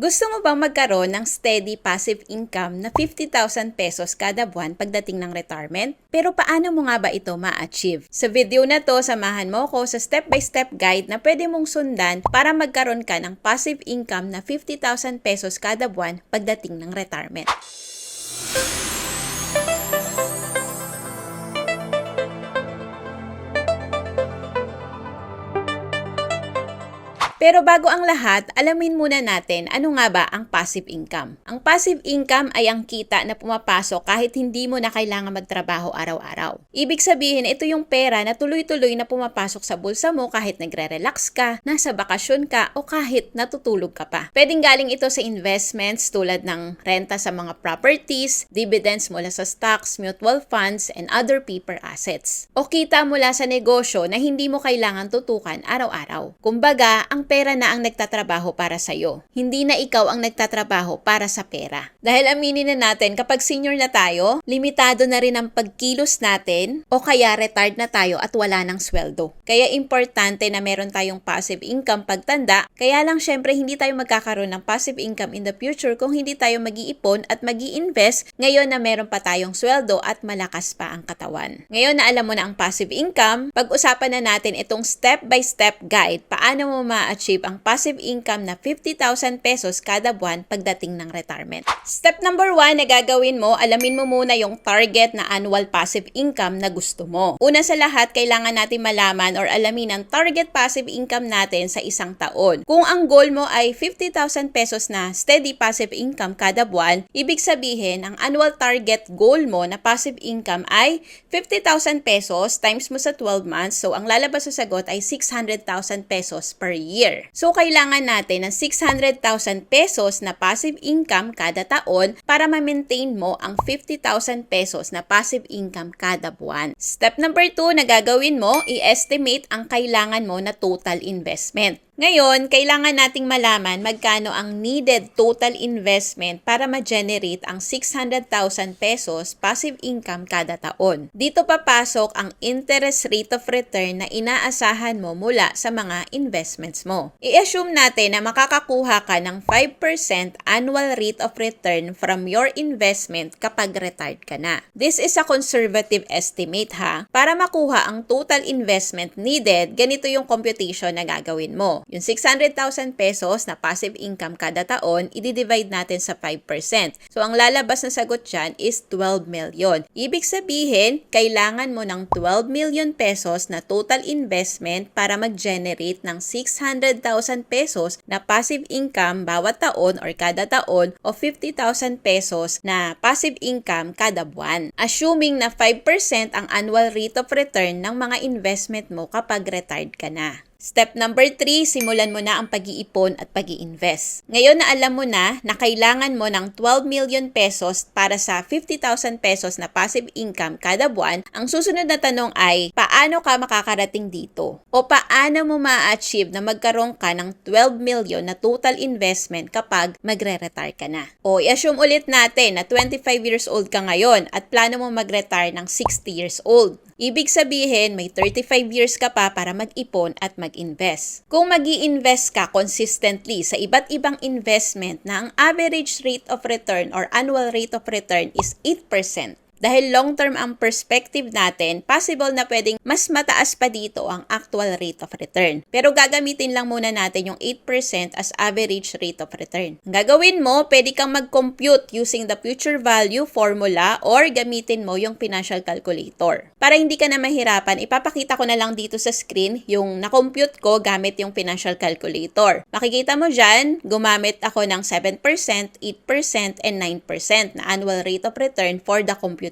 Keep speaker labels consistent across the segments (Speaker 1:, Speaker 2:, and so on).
Speaker 1: Gusto mo bang magkaroon ng steady passive income na 50,000 pesos kada buwan pagdating ng retirement? Pero paano mo nga ba ito ma-achieve? Sa video na to, samahan mo ko sa step-by-step guide na pwede mong sundan para magkaroon ka ng passive income na 50,000 pesos kada buwan pagdating ng retirement. Pero bago ang lahat, alamin muna natin ano nga ba ang passive income. Ang passive income ay ang kita na pumapasok kahit hindi mo na kailangan magtrabaho araw-araw. Ibig sabihin, ito yung pera na tuloy-tuloy na pumapasok sa bulsa mo kahit nagre-relax ka, nasa bakasyon ka, o kahit natutulog ka pa. Pwedeng galing ito sa investments tulad ng renta sa mga properties, dividends mula sa stocks, mutual funds, and other paper assets. O kita mula sa negosyo na hindi mo kailangan tutukan araw-araw. Kumbaga, ang pera na ang nagtatrabaho para sa'yo. Hindi na ikaw ang nagtatrabaho para sa pera. Dahil aminin na natin, kapag senior na tayo, limitado na rin ang pagkilos natin o kaya retired na tayo at wala ng sweldo. Kaya importante na meron tayong passive income pagtanda, kaya lang syempre hindi tayo magkakaroon ng passive income in the future kung hindi tayo mag-iipon at mag-i-invest ngayon na meron pa tayong sweldo at malakas pa ang katawan. Ngayon na alam mo na ang passive income, pag-usapan na natin itong step-by-step guide paano mo ma-achieve ang passive income na 50,000 pesos kada buwan pagdating ng retirement. Step number 1 na gagawin mo, alamin mo muna yung target na annual passive income na gusto mo. Una sa lahat, kailangan natin malaman or alamin ang target passive income natin sa isang taon. Kung ang goal mo ay 50,000 pesos na steady passive income kada buwan, ibig sabihin ang annual target goal mo na passive income ay 50,000 pesos times mo sa 12 months. So ang lalabas sa sagot ay 600,000 pesos per year. So, kailangan natin ng 600,000 pesos na passive income kada taon para ma-maintain mo ang 50,000 pesos na passive income kada buwan. Step number 2 na gagawin mo, i-estimate ang kailangan mo na total investment. Ngayon, kailangan nating malaman magkano ang needed total investment para ma-generate ang 600,000 pesos passive income kada taon. Dito papasok ang interest rate of return na inaasahan mo mula sa mga investments mo. I-assume natin na makakakuha ka ng 5% annual rate of return from your investment kapag retired ka na. This is a conservative estimate ha. Para makuha ang total investment needed, ganito yung computation na gagawin mo. Yung 600,000 pesos na passive income kada taon, i-divide natin sa 5%. So, ang lalabas na sagot dyan is 12 million. Ibig sabihin, kailangan mo ng 12 million pesos na total investment para mag-generate ng 600,000 pesos na passive income bawat taon or kada taon o 50,000 pesos na passive income kada buwan. Assuming na 5% ang annual rate of return ng mga investment mo kapag retired ka na. Step number 3, simulan mo na ang pag-iipon at pag-i-invest. Ngayon na alam mo na kailangan mo ng 12 million pesos para sa 50,000 pesos na passive income kada buwan, ang susunod na tanong ay, paano ka makakarating dito? O paano mo ma-achieve na magkaroon ka ng 12 million na total investment kapag magre-retire ka na? O i-assume ulit natin na 25 years old ka ngayon at plano mo mag-retire ng 60 years old. Ibig sabihin, may 35 years ka pa para mag-ipon at mag-invest. Kung mag-i-invest ka consistently sa iba't ibang investment na ang average rate of return or annual rate of return is 8%, dahil long-term ang perspective natin, possible na pwedeng mas mataas pa dito ang actual rate of return. Pero gagamitin lang muna natin yung 8% as average rate of return. Ang gagawin mo, pwede kang mag-compute using the future value formula or gamitin mo yung financial calculator. Para hindi ka na mahirapan, ipapakita ko na lang dito sa screen yung na-compute ko gamit yung financial calculator. Makikita mo dyan, gumamit ako ng 7%, 8%, and 9% na annual rate of return for the computation.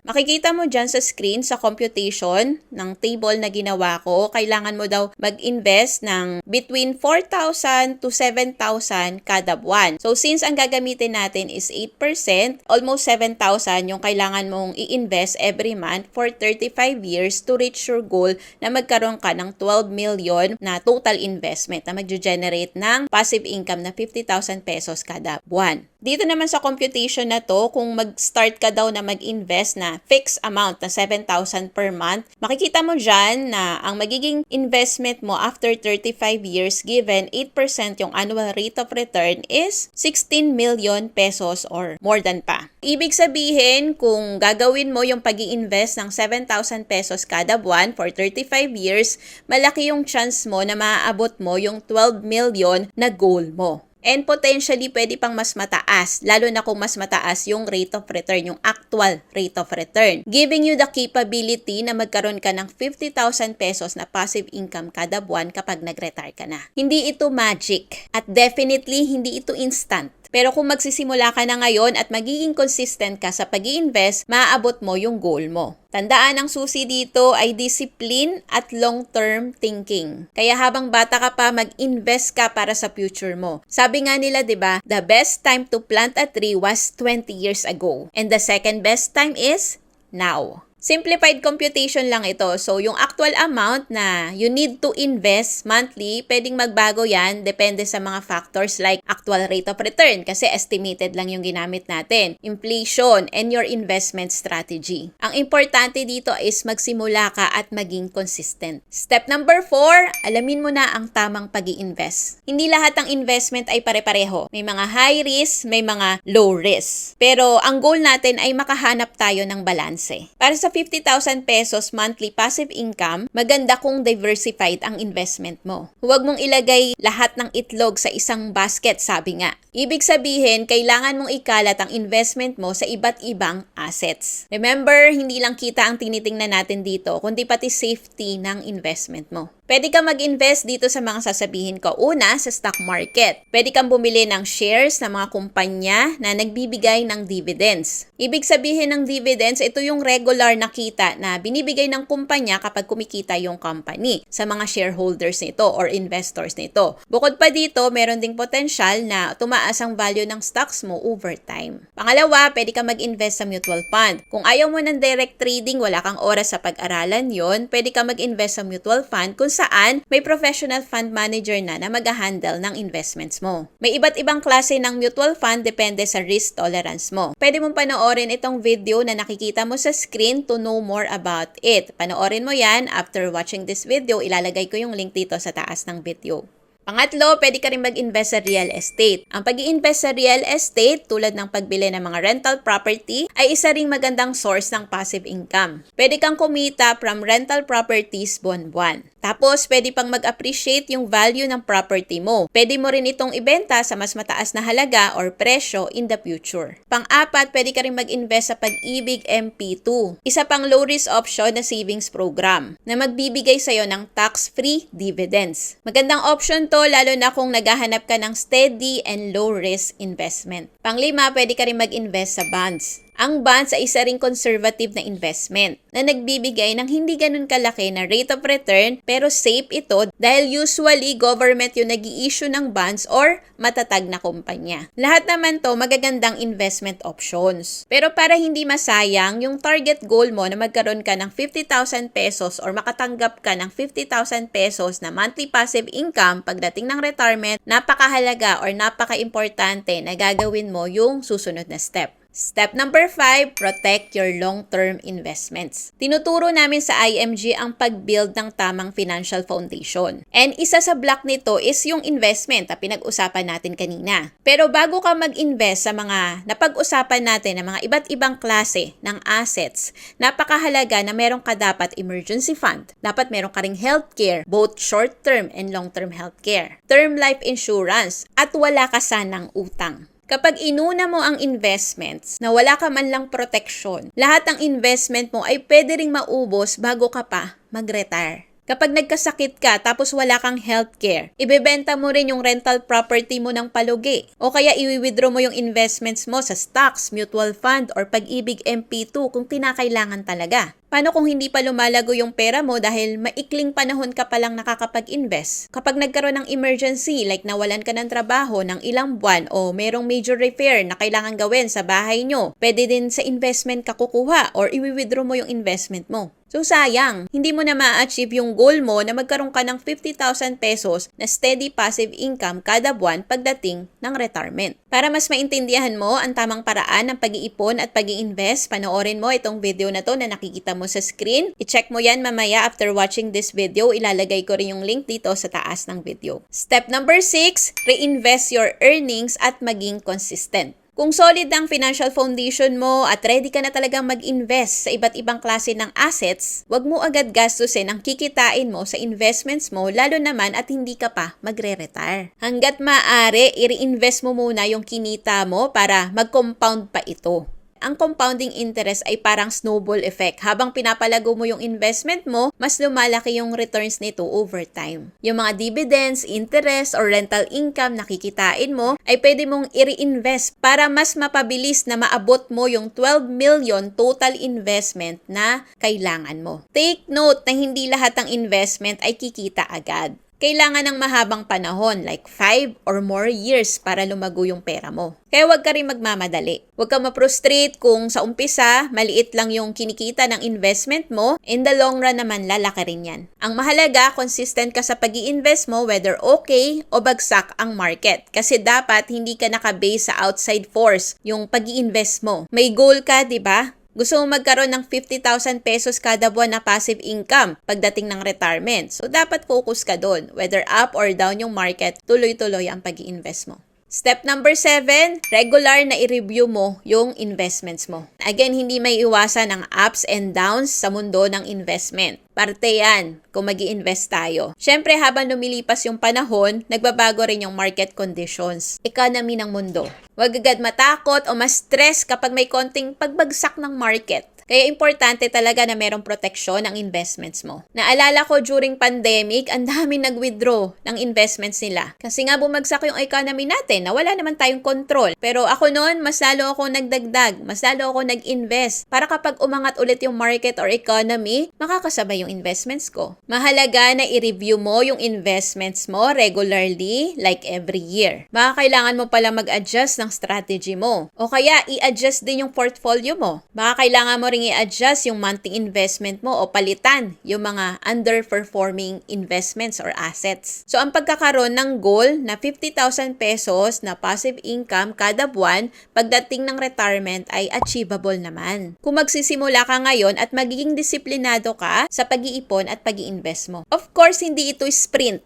Speaker 1: Makikita mo dyan sa screen sa computation ng table na ginawa ko, kailangan mo daw mag-invest ng between 4,000 to 7,000 kada buwan. So since ang gagamitin natin is 8%, almost 7,000 yung kailangan mong i-invest every month for 35 years to reach your goal na magkaroon ka ng 12 million na total investment na mag-generate ng passive income na 50,000 pesos kada buwan. Dito naman sa computation na to, kung mag-start ka daw na mag-invest na fixed amount na 7,000 per month, makikita mo dyan na ang magiging investment mo after 35 years given 8% yung annual rate of return is 16 million pesos or more than pa. Ibig sabihin, kung gagawin mo yung pag-i-invest ng 7,000 pesos kada buwan for 35 years, malaki yung chance mo na maaabot mo yung 12 million na goal mo. And potentially, pwede pang mas mataas, lalo na kung mas mataas yung rate of return, yung actual rate of return. Giving you the capability na magkaroon ka ng 50,000 pesos na passive income kada buwan kapag nag-retire ka na. Hindi ito magic at definitely hindi ito instant. Pero kung magsisimula ka na ngayon at magiging consistent ka sa pag-i-invest, maaabot mo yung goal mo. Tandaan, ang susi dito ay discipline at long-term thinking. Kaya habang bata ka pa, mag-invest ka para sa future mo. Sabi nga nila, 'di ba, the best time to plant a tree was 20 years ago. And the second best time is now. Simplified computation lang ito. So, yung actual amount na you need to invest monthly, pwedeng magbago yan depende sa mga factors like actual rate of return kasi estimated lang yung ginamit natin, inflation, and your investment strategy. Ang importante dito is magsimula ka at maging consistent. Step number 4, alamin mo na ang tamang pag-i-invest. Hindi lahat ng investment ay pare-pareho. May mga high risk, may mga low risk. Pero ang goal natin ay makahanap tayo ng balanse. Para sa 50,000 pesos monthly passive income, maganda kung diversified ang investment mo. Huwag mong ilagay lahat ng itlog sa isang basket, sabi nga. Ibig sabihin, kailangan mong ikalat ang investment mo sa iba't ibang assets. Remember, hindi lang kita ang tinitingnan natin dito, kundi pati safety ng investment mo. Pwede kang mag-invest dito sa mga sasabihin ko. Una, sa stock market. Pwede kang bumili ng shares ng mga kumpanya na nagbibigay ng dividends. Ibig sabihin ng dividends, ito yung regular na kita na binibigay ng kumpanya kapag kumikita yung company sa mga shareholders nito or investors nito. Bukod pa dito, meron ding potential na tumaas ang value ng stocks mo over time. Pangalawa, pwede kang mag-invest sa mutual fund. Kung ayaw mo ng direct trading, wala kang oras sa pag-aralan yon, pwede kang mag-invest sa mutual fund kung saan may professional fund manager na mag-handle ng investments mo. May iba't ibang klase ng mutual fund depende sa risk tolerance mo. Pwede mong panoorin itong video na nakikita mo sa screen to know more about it. Panoorin mo yan after watching this video. Ilalagay ko yung link dito sa taas ng video. Pangatlo, pwede ka rin mag-invest sa real estate. Ang pag-i-invest sa real estate, tulad ng pagbili ng mga rental property, ay isa ring magandang source ng passive income. Pwede kang kumita from rental properties buwan-buwan. Tapos, pwede pang mag-appreciate yung value ng property mo. Pwede mo rin itong ibenta sa mas mataas na halaga or presyo in the future. Pang-apat, pwede ka rin mag-invest sa Pag-ibig MP2. Isa pang low-risk option na savings program na magbibigay sa'yo ng tax-free dividends. Magandang option to lalo na kung naghahanap ka ng steady and low-risk investment. Pang-lima, pwede ka rin mag-invest sa bonds. Ang bonds ay isa ring conservative na investment na nagbibigay ng hindi ganun kalaki na rate of return pero safe ito dahil usually government yung nag-i-issue ng bonds or matatag na kumpanya. Lahat naman to magagandang investment options. Pero para hindi masayang yung target goal mo na magkaroon ka ng 50,000 pesos or makatanggap ka ng 50,000 pesos na monthly passive income pagdating ng retirement, napakahalaga or napaka-importante na gagawin mo yung susunod na step. Step number 5, protect your long-term investments. Tinuturo namin sa IMG ang pag-build ng tamang financial foundation. And isa sa block nito is yung investment na pinag-usapan natin kanina. Pero bago ka mag-invest sa mga napag-usapan natin ng mga iba't ibang klase ng assets, napakahalaga na meron ka dapat emergency fund. Dapat meron ka ring healthcare, both short-term and long-term healthcare. Term life insurance at wala ka sanang utang. Kapag inuna mo ang investments na wala ka man lang protection, lahat ng investment mo ay pwede ring maubos bago ka pa mag-retire. Kapag nagkasakit ka tapos wala kang healthcare, ibebenta mo rin yung rental property mo ng palugi. O kaya i-withdraw mo yung investments mo sa stocks, mutual fund, or Pag-ibig MP2 kung kinakailangan talaga. Paano kung hindi pa lumalago yung pera mo dahil maikling panahon ka palang nakakapag-invest? Kapag nagkaroon ng emergency like nawalan ka ng trabaho ng ilang buwan o merong major repair na kailangan gawin sa bahay nyo, pwede din sa investment ka kukuha or i-withdraw mo yung investment mo. So sayang, hindi mo na ma-achieve yung goal mo na magkaroon ka ng 50,000 pesos na steady passive income kada buwan pagdating ng retirement. Para mas maintindihan mo ang tamang paraan ng pag-iipon at pag-i-invest, panoorin mo itong video na to na nakikita mo sa screen. I-check mo yan mamaya after watching this video. Ilalagay ko rin yung link dito sa taas ng video. Step number 6, reinvest your earnings at maging consistent. Kung solid ang financial foundation mo at ready ka na talagang mag-invest sa iba't ibang klase ng assets, wag mo agad gastusin ang kikitain mo sa investments mo lalo naman at hindi ka pa magre-retire. Hanggat maaari, i-reinvest mo muna yung kinita mo para mag-compound pa ito. Ang compounding interest ay parang snowball effect. Habang pinapalago mo yung investment mo, mas lumalaki yung returns nito over time. Yung mga dividends, interest, or rental income na kikitain mo ay pwede mong i-reinvest para mas mapabilis na maabot mo yung 12 million total investment na kailangan mo. Take note na hindi lahat ng investment ay kikita agad. Kailangan ng mahabang panahon like 5 or more years para lumago yung pera mo. Kaya huwag ka rin magmamadali. Huwag kang ma-frustrate kung sa umpisa, maliit lang yung kinikita ng investment mo. In the long run naman, lalaki rin yan. Ang mahalaga, consistent ka sa pag-i-invest mo whether okay o bagsak ang market. Kasi dapat hindi ka nakabase sa outside force yung pag-i-invest mo. May goal ka, di ba? Gusto mo magkaroon ng 50,000 pesos kada buwan na passive income pagdating ng retirement. So, dapat focus ka doon. Whether up or down yung market, tuloy-tuloy ang pag-i-invest mo. Step number 7, regular na i-review mo yung investments mo. Again, hindi may iwasan ang ups and downs sa mundo ng investment. Parte yan kung mag-i-invest tayo. Siyempre, habang lumilipas yung panahon, nagbabago rin yung market conditions, economy ng mundo. Huwag agad matakot o ma-stress kapag may konting pagbagsak ng market. Kaya importante talaga na merong proteksyon ang investments mo. Naalala ko during pandemic, ang dami nag-withdraw ng investments nila. Kasi nga bumagsak yung economy natin na wala naman tayong control. Pero ako noon, mas lalo ako nagdagdag, mas lalo ako nag-invest para kapag umangat ulit yung market or economy, makakasabay yung investments ko. Mahalaga na i-review mo yung investments mo regularly, like every year. Baka kailangan mo pala mag-adjust ng strategy mo. O kaya i-adjust din yung portfolio mo. Baka kailangan mo rin i-adjust yung monthly investment mo o palitan yung mga underperforming investments or assets. So, ang pagkakaroon ng goal na 50,000 pesos na passive income kada buwan pagdating ng retirement ay achievable naman. Kung magsisimula ka ngayon at magiging disiplinado ka sa pag-iipon at pag-i-invest mo. Of course, hindi ito sprint,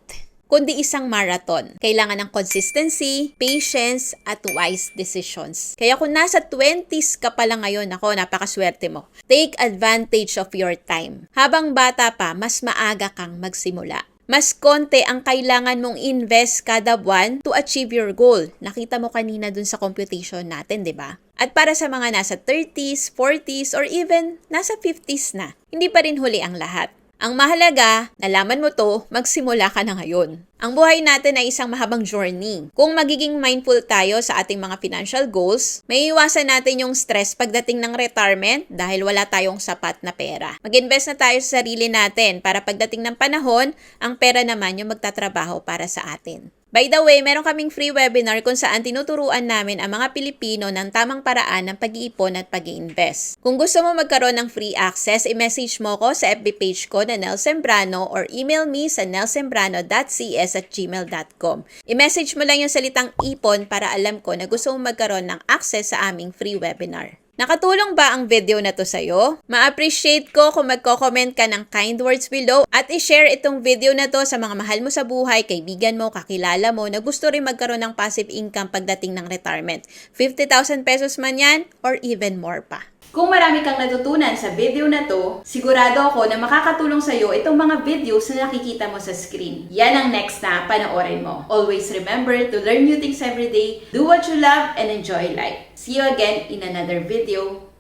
Speaker 1: kundi isang marathon. Kailangan ng consistency, patience, at wise decisions. Kaya kung nasa 20s ka pa lang ngayon, ako, napakaswerte mo. Take advantage of your time. Habang bata pa, mas maaga kang magsimula. Mas konti ang kailangan mong invest kada buwan to achieve your goal. Nakita mo kanina dun sa computation natin, di ba? At para sa mga nasa 30s, 40s, or even nasa 50s na, hindi pa rin huli ang lahat. Ang mahalaga, nalaman mo to, magsimula ka na ngayon. Ang buhay natin ay isang mahabang journey. Kung magiging mindful tayo sa ating mga financial goals, may iwasan natin yung stress pagdating ng retirement dahil wala tayong sapat na pera. Mag-invest na tayo sa sarili natin para pagdating ng panahon, ang pera naman yung magtatrabaho para sa atin. By the way, meron kaming free webinar kung saan tinuturuan namin ang mga Pilipino ng tamang paraan ng pag-iipon at pag-i-invest. Kung gusto mo magkaroon ng free access, i-message mo ko sa FB page ko na Nel Sembrano or email me sa nelsembrano.cs@gmail.com. I-message mo lang yung salitang ipon para alam ko na gusto mo magkaroon ng access sa aming free webinar. Nakatulong ba ang video na to sa'yo? Ma-appreciate ko kung magko-comment ka ng kind words below at i-share itong video na to sa mga mahal mo sa buhay, kaibigan mo, kakilala mo na gusto rin magkaroon ng passive income pagdating ng retirement. 50,000 pesos man yan or even more pa. Kung marami kang natutunan sa video na to, sigurado ako na makakatulong sa'yo itong mga videos na nakikita mo sa screen. Yan ang next na panoorin mo. Always remember to learn new things every day, do what you love, and enjoy life. See you again in another video.